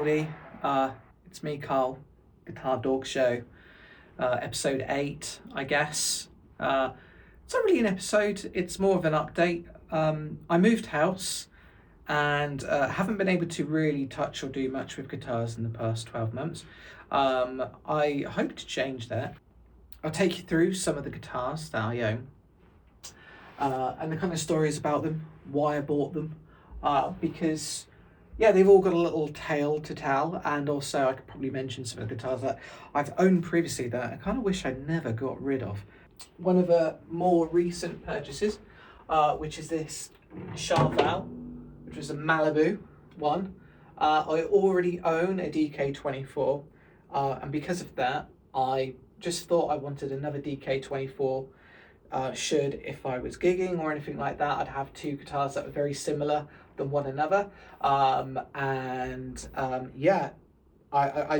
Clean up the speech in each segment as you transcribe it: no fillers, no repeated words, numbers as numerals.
everybody. It's me, Carl, Guitar Dork Show, episode 8, I guess. It's not really an episode, it's more of an update. I moved house and haven't been able to really touch or do much with guitars in the past 12 months. I hope to change that. I'll take you through some of the guitars that I own and the kind of stories about them, why I bought them, because they've all got a little tale to tell, and also I could probably mention some of the guitars that I've owned previously that I kind of wish I never got rid of. One of the more recent purchases, which is this Charvel, which was a Malibu one. I already own a DK24, and because of that, I just thought I wanted another DK24. If I was gigging or anything like that, I'd have two guitars that were very similar than one another. I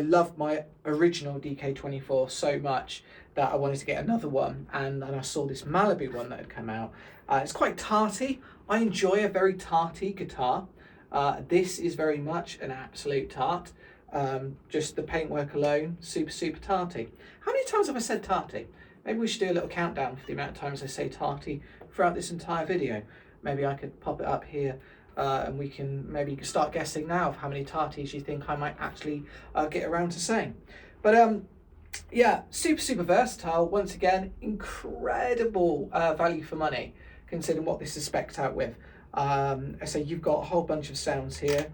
love my original DK24 so much that I wanted to get another one, and then I saw this Malibu one that had come out. It's quite tarty. I enjoy a very tarty guitar. This is very much an absolute tart. Just the paintwork alone, super tarty. How many times have I said tarty? Maybe we should do a little countdown for the amount of times I say tarty throughout this entire video. Maybe I could pop it up here and we can maybe start guessing now of how many tarties you think I might actually get around to saying. But super versatile. Once again, incredible value for money considering what this is spec'd out with. So you've got a whole bunch of sounds here.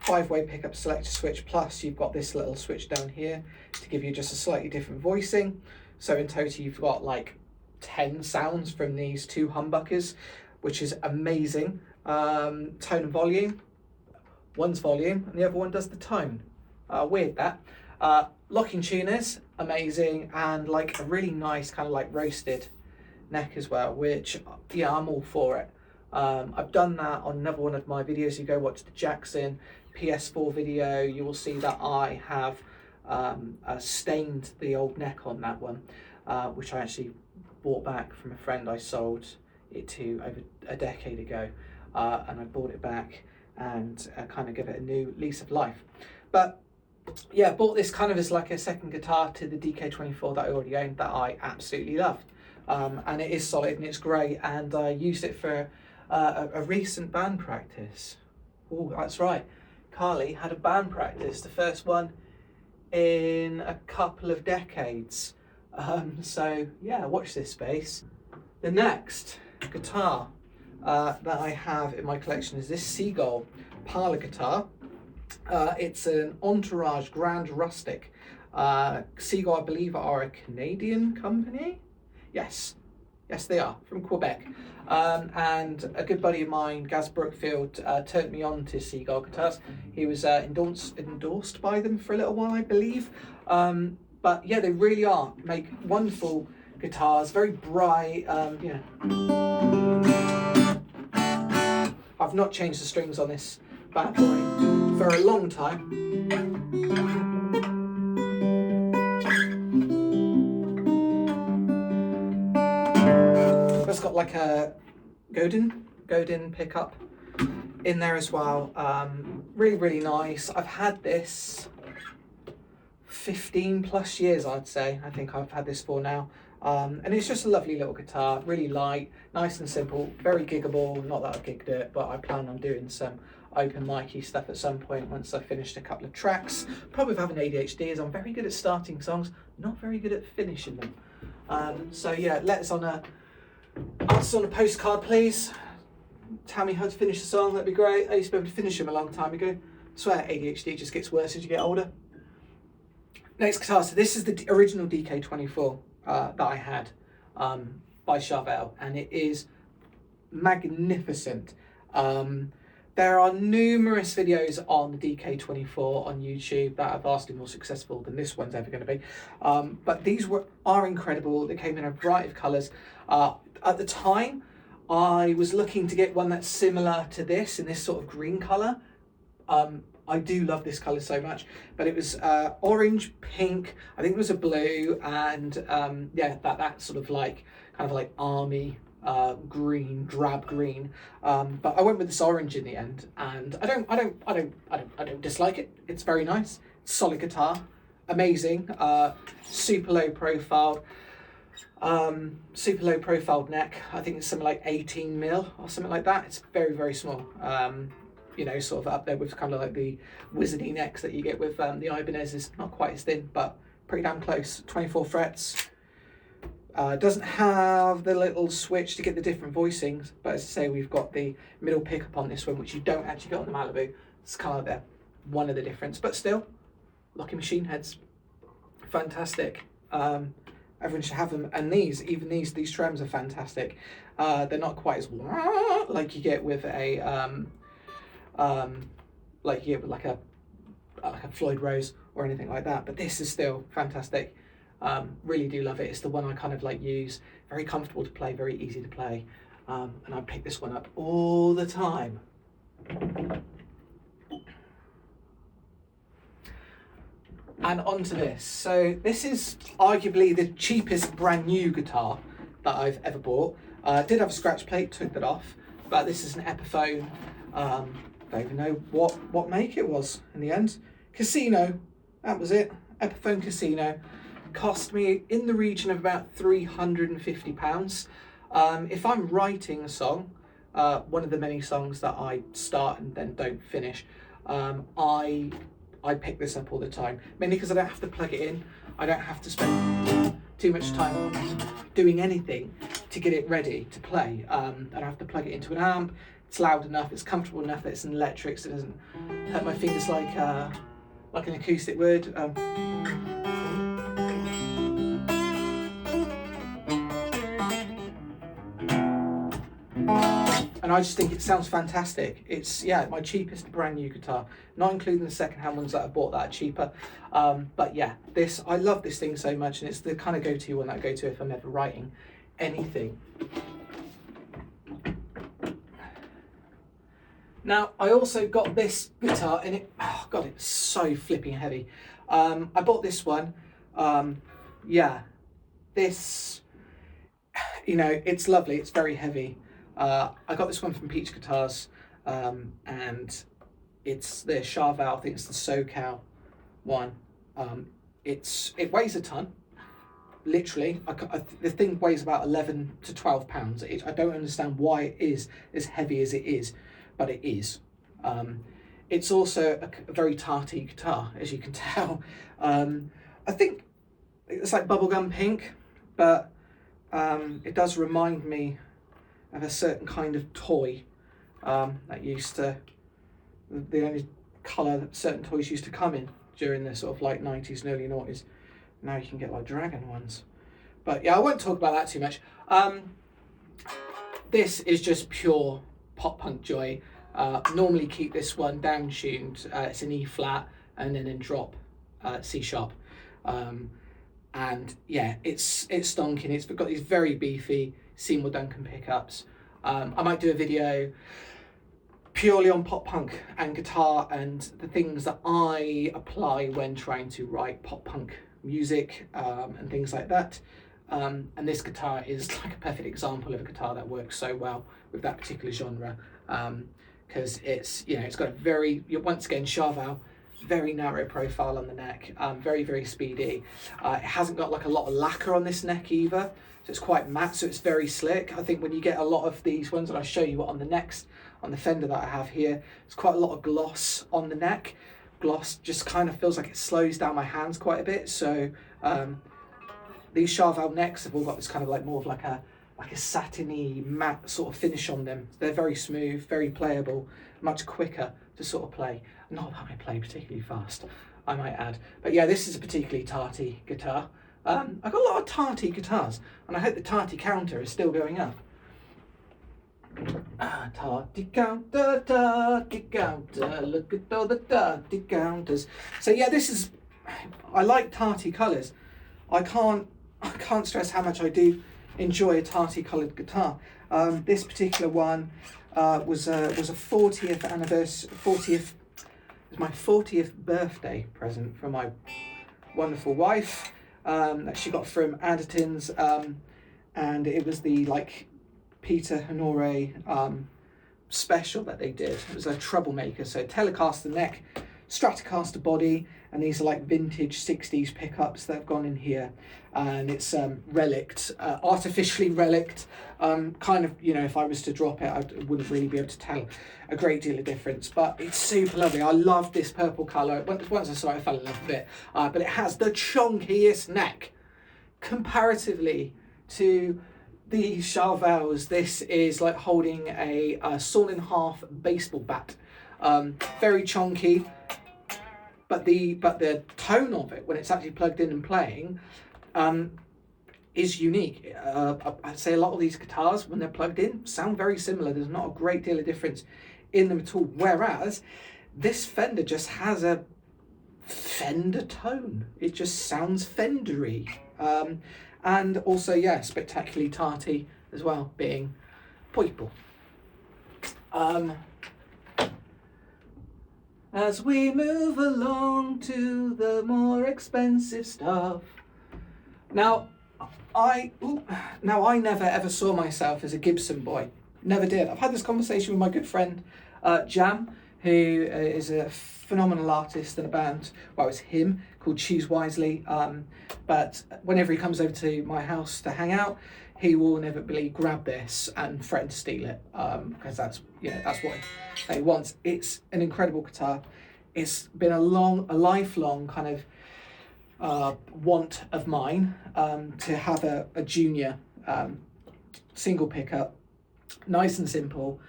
5-way pickup selector switch, plus you've got this little switch down here to give you just a slightly different voicing. So in total, you've got like 10 sounds from these two humbuckers, which is amazing. Tone and volume. One's volume and the other one does the tone. Weird that. Locking tuners, amazing, and like a really nice kind of like roasted neck as well, which I'm all for it. I've done that on another one of my videos. You go watch the Jackson PS4 video, you will see that I have stained the old neck on that one, which I actually bought back from a friend I sold it to over a decade ago, and I bought it back and kind of give it a new lease of life. But yeah, bought this kind of as like a second guitar to the DK24 that I already owned that I absolutely loved, and it is solid and it's great, and I used it for a recent band practice. Oh, that's right, Carly had a band practice, the first one in a couple of decades. So yeah, watch this space. The next guitar that I have in my collection is this Seagull parlor guitar. It's an Entourage Grand Rustic. Seagull, I believe, are a Canadian company. Yes, they are, from Quebec. And a good buddy of mine, Gaz Brookfield, turned me on to Seagull guitars. He was endorsed by them for a little while, I believe. But yeah, they really make wonderful guitars, very bright. I've not changed the strings on this bad boy for a long time. It's got like a Godin pickup in there as well. Really nice. I've had this 15 plus years, I'd say. I think I've had this for now. And it's just a lovely little guitar, really light, nice and simple, very giggable. Not that I've gigged it, but I plan on doing some open micy stuff at some point once I've finished a couple of tracks. Problem with having ADHD is I'm very good at starting songs, not very good at finishing them. So yeah, let us on a postcard, please. Tell me how to finish the song, that'd be great. I used to be able to finish them a long time ago. I swear ADHD just gets worse as you get older. Next guitar, so this is the original DK24 that I had by Charvel, and it is magnificent. There are numerous videos on the DK24 on YouTube that are vastly more successful than this one's ever going to be. But these are incredible. They came in a variety of colours. At the time, I was looking to get one that's similar to this in this sort of green colour. I do love this colour so much, but it was orange, pink, I think it was a blue, and that sort of like kind of like army green, drab green, but I went with this orange in the end, and I don't dislike it. It's very nice. Solid guitar, amazing. Super low profile. Super low profiled neck. I think it's something like 18 mil or something like that. It's very, very small. You know, sort of up there with kind of like the wizardy necks that you get with the Ibanez's. Not quite as thin, but pretty damn close. 24 frets. Doesn't have the little switch to get the different voicings, but as I say, we've got the middle pickup on this one, which you don't actually get on the Malibu. It's kind of like one of the difference, but still, lucky machine heads, fantastic. Everyone should have them, and even these trems are fantastic. They're not quite as like you get with a like a Floyd Rose or anything like that, but this is still fantastic. Really do love it. It's the one I kind of like use. Very comfortable to play, very easy to play, and I pick this one up all the time. And onto this. So this is arguably the cheapest brand new guitar that I've ever bought. Did have a scratch plate, took that off, but this is an Epiphone. Don't even know what make it was in the end. Casino, that was it. Epiphone Casino. Cost me in the region of about £350. If I'm writing a song, one of the many songs that I start and then don't finish, I pick this up all the time, mainly because I don't have to plug it in. I don't have to spend too much time doing anything to get it ready to play. I don't have to plug it into an amp. It's loud enough, it's comfortable enough that it's an electric, so it doesn't hurt my fingers like an acoustic would. And I just think it sounds fantastic. It's, yeah, my cheapest brand new guitar, not including the second-hand ones that I bought that are cheaper. But yeah, I love this thing so much, and it's the kind of go-to one that I go to if I'm ever writing anything. Now, I also got this guitar, and oh God, it's so flipping heavy. I bought this one. Yeah, this, you know, it's lovely. It's very heavy. I got this one from Peach Guitars, and it's the Charvel. I think it's the SoCal one. It weighs a ton. Literally, the thing weighs about 11 to 12 pounds. I don't understand why it is as heavy as it is, but it is. It's also a very tarty guitar, as you can tell. I think it's like bubblegum pink, but it does remind me of a certain kind of toy that used to, the only colour that certain toys used to come in during the sort of like 90s and early 90s. Now you can get like dragon ones. But yeah, I won't talk about that too much. This is just pure pop punk joy. Normally keep this one down tuned. It's an E flat and then in drop C sharp. And yeah, it's stonking. It's got these very beefy Seymour Duncan pickups. I might do a video purely on pop punk and guitar and the things that I apply when trying to write pop punk music and things like that. And this guitar is like a perfect example of a guitar that works so well with that particular genre, because it's, you know, it's got a very, once again, Charvel, very narrow profile on the neck, very, very speedy. It hasn't got like a lot of lacquer on this neck either, so it's quite matte, so it's very slick. I think when you get a lot of these ones, and I'll show you on the next, on the Fender that I have here, there's quite a lot of gloss on the neck. Gloss just kind of feels like it slows down my hands quite a bit, so these Charvel necks have all got this kind of like more of like a satiny matte sort of finish on them. They're very smooth, very playable, much quicker to sort of play. Not that I play particularly fast, I might add. But yeah, this is a particularly tarty guitar. I've got a lot of tarty guitars, and I hope the tarty counter is still going up. Tarty counter, look at all the tarty counters. So yeah, this is, I like tarty colours. I can't stress how much I do enjoy a tarty coloured guitar. This particular one was a 40th anniversary, it was my 40th birthday present from my wonderful wife that she got from Anderton's, and it was the like Peter Honore special that they did. It was a troublemaker. So Telecaster neck, Stratocaster body, and these are like vintage 60s pickups that have gone in here. And it's relict, artificially relict. Kind of, you know, if I was to drop it, I wouldn't really be able to tell a great deal of difference. But it's super lovely. I love this purple colour. Once I saw it, I fell in love with it. But it has the chunkiest neck comparatively to the Charvels. This is like holding a sawn in half baseball bat. Very chunky, but the tone of it when it's actually plugged in and playing is unique. I'd say a lot of these guitars, when they're plugged in, sound very similar. There's not a great deal of difference in them at all. Whereas this Fender just has a Fender tone. It just sounds Fendery. And also, yeah, spectacularly tarty as well, being purple. As we move along to the more expensive stuff. Now, I never ever saw myself as a Gibson boy. Never did. I've had this conversation with my good friend Jam, who is a phenomenal artist in a band. Well, it's him, called Choose Wisely. But whenever he comes over to my house to hang out, he will inevitably grab this and threaten to steal it, because that's what he wants. It's an incredible guitar. It's been a lifelong kind of want of mine to have a junior single pickup, nice and simple.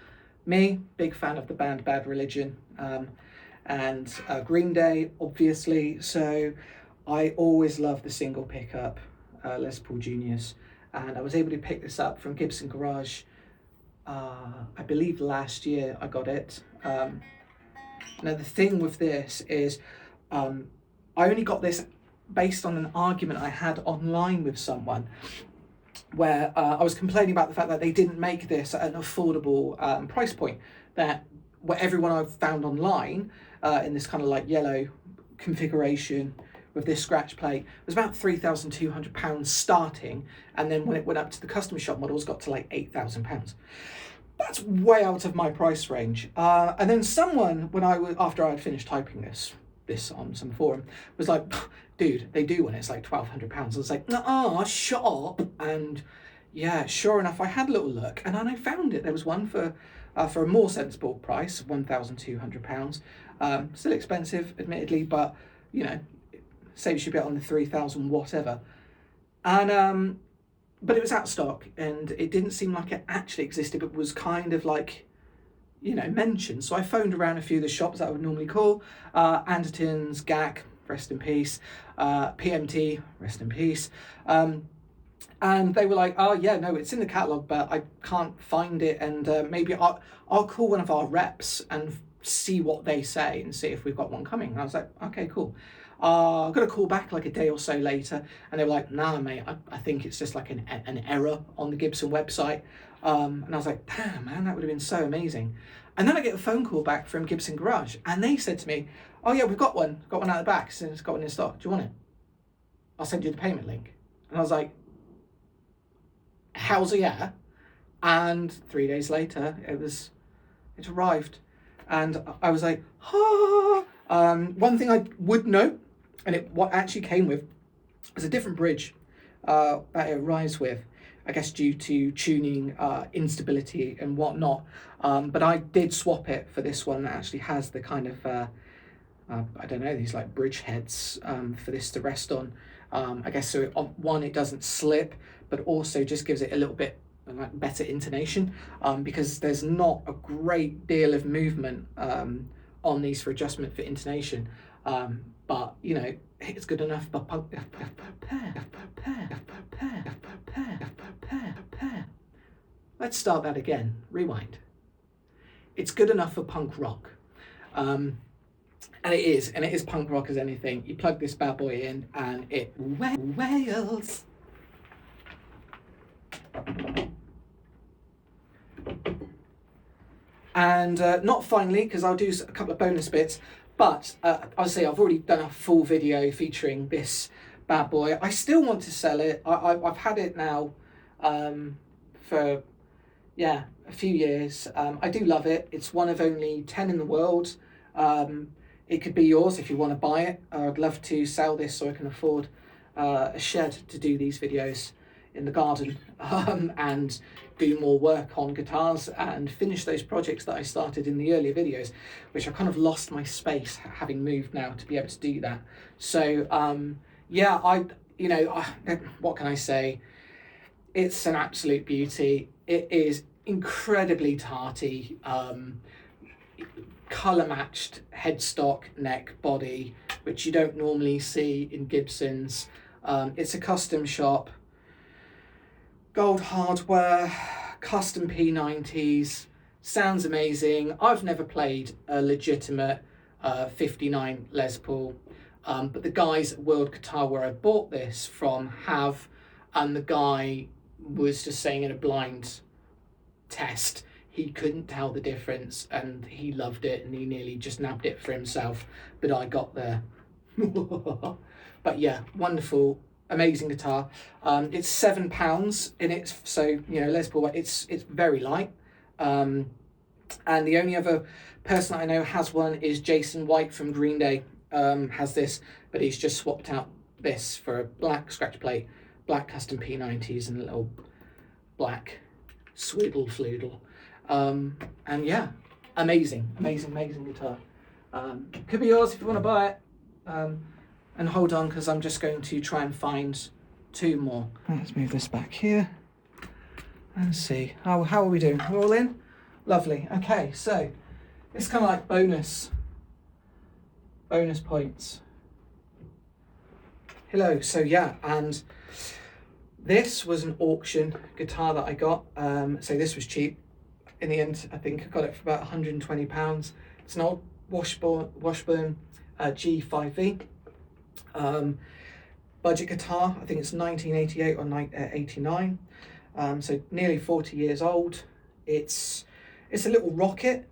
Me, big fan of the band Bad Religion, and Green Day, obviously. So I always love the single pickup Les Paul Juniors, and I was able to pick this up from Gibson Garage. I believe last year I got it. Now the thing with this is I only got this based on an argument I had online with someone, where I was complaining about the fact that they didn't make this at an affordable price point. That what everyone I've found online in this kind of like yellow configuration with this scratch plate was about £3,200 starting, and then when it went up to the custom shop models, got to like £8,000. That's way out of my price range. And then someone, after I had finished typing this on some forum, was like, dude, they do when it's like £1,200. I was like, nah, shut up. And yeah, sure enough, I had a little look, and then I found it. There was one for a more sensible price, £1,200. Still expensive, admittedly, but you know, saves you a bit on the 3,000 whatever. And but it was out of stock, and it didn't seem like it actually existed, but was kind of like, you know, mentioned. So I phoned around a few of the shops that I would normally call, Anderton's, GAC, rest in peace, PMT, rest in peace. And they were like, oh yeah, no, it's in the catalogue, but I can't find it, and maybe I'll call one of our reps and see what they say and see if we've got one coming. And I was like, okay, cool. I've got to call back like a day or so later, and they were like, nah, mate, I think it's just like an error on the Gibson website. And I was like, damn, man, that would have been so amazing. And then I get a phone call back from Gibson Garage, and they said to me, oh yeah, we've got one out the back, so it's got one in stock. Do you want it? I'll send you the payment link. And I was like, how's it, yeah? And 3 days later, it arrived. And I was like, ah. One thing I would note, and what actually came with, was a different bridge that it arrives with, I guess due to tuning instability and whatnot. But I did swap it for this one that actually has the kind of, I don't know, these like bridge heads for this to rest on. I guess so, one, it doesn't slip, but also just gives it a little bit like better intonation, because there's not a great deal of movement on these for adjustment for intonation, but you know, it's good enough for punk. Let's start that again. Rewind. It's good enough for punk rock, and it is punk rock as anything. You plug this bad boy in, and it wails. And not finally, because I'll do a couple of bonus bits, but I'll say I've already done a full video featuring this bad boy. I still want to sell it. I've had it now for, yeah, a few years. I do love it. It's one of only 10 in the world. It could be yours if you want to buy it. I'd love to sell this so I can afford a shed to do these videos in the garden, and do more work on guitars and finish those projects that I started in the earlier videos, which I kind of lost my space having moved now to be able to do that. So yeah, what can I say? It's an absolute beauty. It is incredibly tarty, colour matched headstock, neck, body, which you don't normally see in Gibsons. It's a custom shop, gold hardware, custom P90s, sounds amazing. I've never played a legitimate 59 Les Paul, but the guys at World Guitar where I bought this from have, and the guy was just saying in a blind test he couldn't tell the difference and he loved it and he nearly just nabbed it for himself, but I got there. But yeah, wonderful, amazing guitar. It's £7 in it, so you know, Les Paul, it's very light. And the only other person I know has one is Jason White from Green Day. Has this, but he's just swapped out this for a black scratch plate, black custom P90s, and a little black swiddle floodle. And yeah, amazing guitar. Could be yours if you want to buy it. And hold on, because I'm just going to try and find two more. Let's move this back here and see. How are we doing? We're all in? Lovely. Okay, so it's kind of like bonus points. Hello. So yeah, and this was an auction guitar that I got. So this was cheap. In the end, I think I got it for about £120. It's an old Washburn G5V. Budget guitar. I think it's 1988 or 89. So nearly 40 years old. It's a little rocket,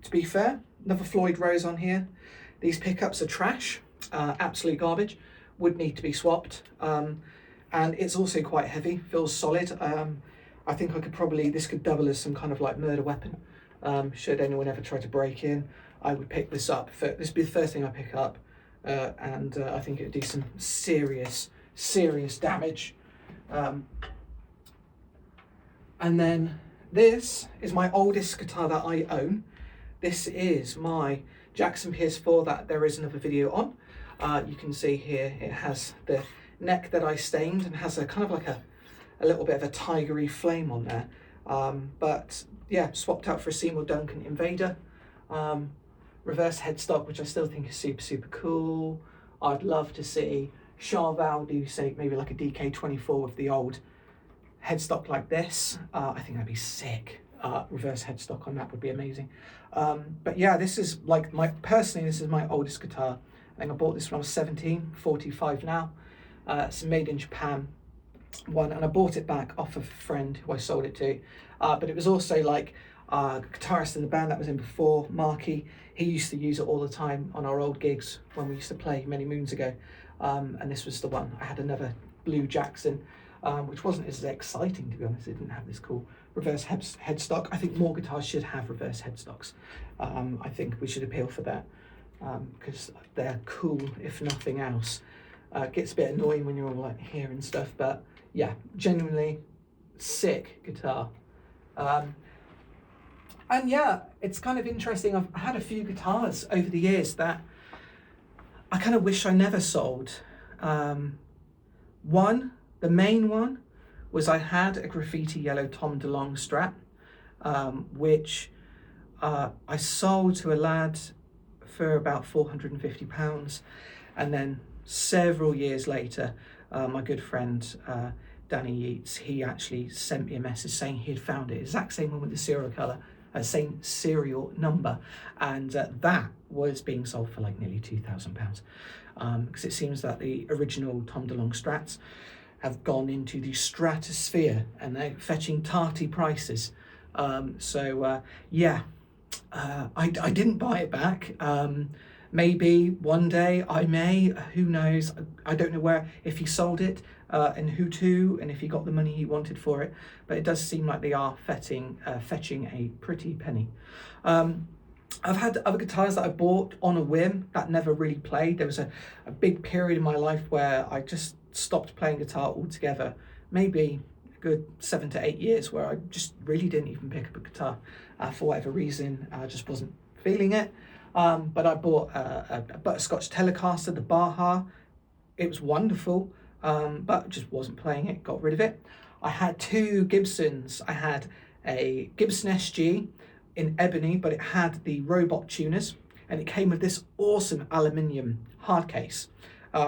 to be fair. Another Floyd Rose on here. These pickups are trash, absolute garbage. Would need to be swapped. And it's also quite heavy, feels solid. I think this could double as some kind of like murder weapon. Should anyone ever try to break in, I would pick this up. This would be the first thing I pick up. And I think it would do some serious damage. And then this is my oldest guitar that I own. This is my Jackson PS4 that there is another video on. You can see here it has the neck that I stained and has a kind of like a little bit of a tigery flame on there. But yeah, swapped out for a Seymour Duncan Invader. Reverse headstock, which I still think is super cool. I'd love to see Charval do, say, maybe like a DK24 with the old headstock like this. I think that'd be sick. Reverse headstock on that would be amazing. But yeah, this is like this is my oldest guitar. I think I bought this when I was 17, 45 now. It's a made in Japan one, and I bought it back off of a friend who I sold it to. But it was also like a guitarist in the band that was in before, Marky. He used to use it all the time on our old gigs when we used to play many moons ago. And this was the one. I had another blue Jackson, which wasn't as exciting, to be honest. It didn't have this cool reverse headstock. I think more guitars should have reverse headstocks. I think we should appeal for that, because they're cool, if nothing else. It gets a bit annoying when you're all like here and stuff, but yeah, genuinely sick guitar. And yeah, it's kind of interesting. I've had a few guitars over the years that I kind of wish I never sold. One, the main one, was I had a graffiti yellow Tom DeLonge Strat, which I sold to a lad for about £450. And then several years later, my good friend Danny Yeats, he actually sent me a message saying he had found it, exact same one with the serial colour, same serial number, and that was being sold for like nearly £2,000, because it seems that the original Tom DeLonge Strats have gone into the stratosphere and they're fetching tarty prices. Yeah, I didn't buy it back. Maybe one day I may, who knows. I don't know if he sold it. and who to, and if he got the money he wanted for it. But it does seem like they are fetching a pretty penny. I've had other guitars that I bought on a whim that never really played. There was a big period in my life where I just stopped playing guitar altogether. Maybe a good 7 to 8 years where I just really didn't even pick up a guitar for whatever reason. I just wasn't feeling it. But I bought a Butterscotch Telecaster, the Baja. It was wonderful, but just wasn't playing it, got rid of it. I had 2 Gibsons. I had a Gibson SG in ebony, but it had the robot tuners, and it came with this awesome aluminium hard case,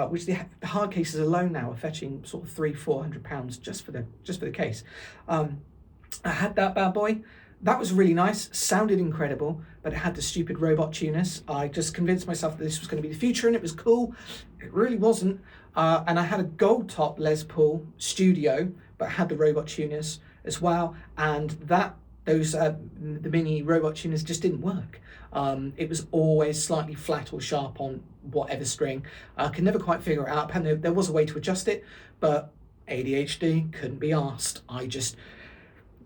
which the hard cases alone now are fetching sort of £300-400 just for the case. I had that bad boy. That was really nice, sounded incredible, but it had the stupid robot tuners. I just convinced myself that this was going to be the future and it was cool. It really wasn't. And I had a gold top Les Paul Studio, but had the robot tuners as well. And the mini robot tuners just didn't work. It was always slightly flat or sharp on whatever string. I could never quite figure it out. And there was a way to adjust it, but ADHD, couldn't be asked. I just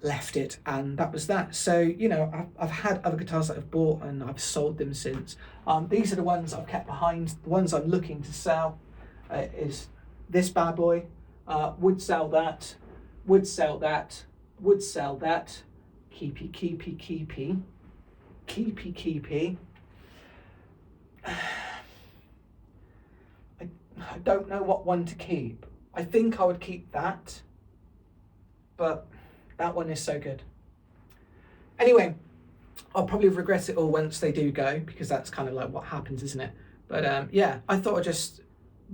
left it, and that was that. So, you know, I've had other guitars that I've bought and I've sold them since. These are the ones I've kept behind. The ones I'm looking to sell is this bad boy. Would sell that, would sell that, would sell that. Keepy, keepy, keepy, keepy, keepy. I don't know what one to keep. I think I would keep that, but that one is so good. Anyway, I'll probably regret it all once they do go, because that's kind of like what happens, isn't it? But yeah, I thought I'd just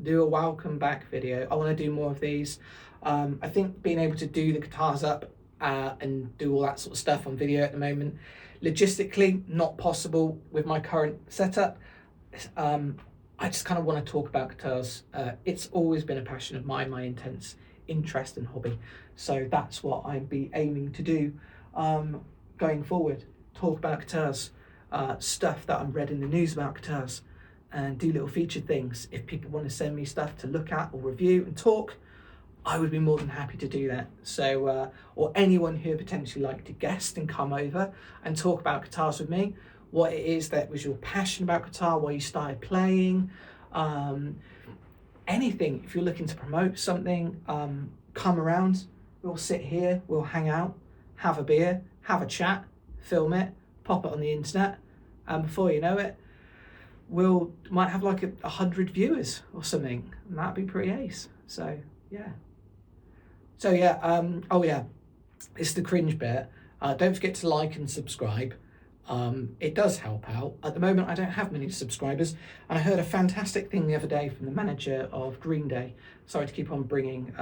do a welcome back video. I want to do more of these. I think being able to do the guitars up and do all that sort of stuff on video at the moment, logistically not possible with my current setup. I just kind of want to talk about guitars. It's always been a passion of mine, my intense interest and hobby. So that's what I'd be aiming to do going forward. Talk about guitars, stuff that I'm read in the news about guitars, and do little featured things. If people want to send me stuff to look at or review and talk, I would be more than happy to do that. So, or anyone who would potentially like to guest and come over and talk about guitars with me, what it is that was your passion about guitar, why you started playing, anything. If you're looking to promote something, come around, we'll sit here, we'll hang out, have a beer, have a chat, film it, pop it on the internet, and before you know it, might have like 100 viewers or something, and that'd be pretty ace. So yeah. Oh yeah, it's the cringe bit. Don't forget to like and subscribe. It does help out. At the moment, I don't have many subscribers, and I heard a fantastic thing the other day from the manager of Green Day. Sorry to keep on bringing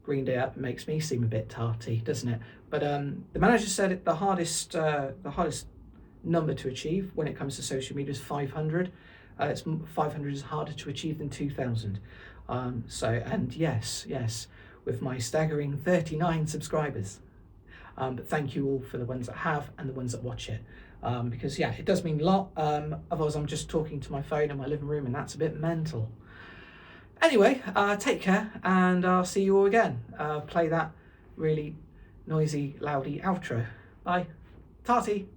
Green Day up. It makes me seem a bit tarty, doesn't it? But the manager said the hardest number to achieve when it comes to social media is 500. 500 is harder to achieve than 2,000. And yes, with my staggering 39 subscribers. But thank you all for the ones that have and the ones that watch it. Because yeah, it does mean a lot. Otherwise I'm just talking to my phone in my living room, and that's a bit mental. Anyway, take care, and I'll see you all again. Play that really noisy, loudy outro. Bye. Tarty.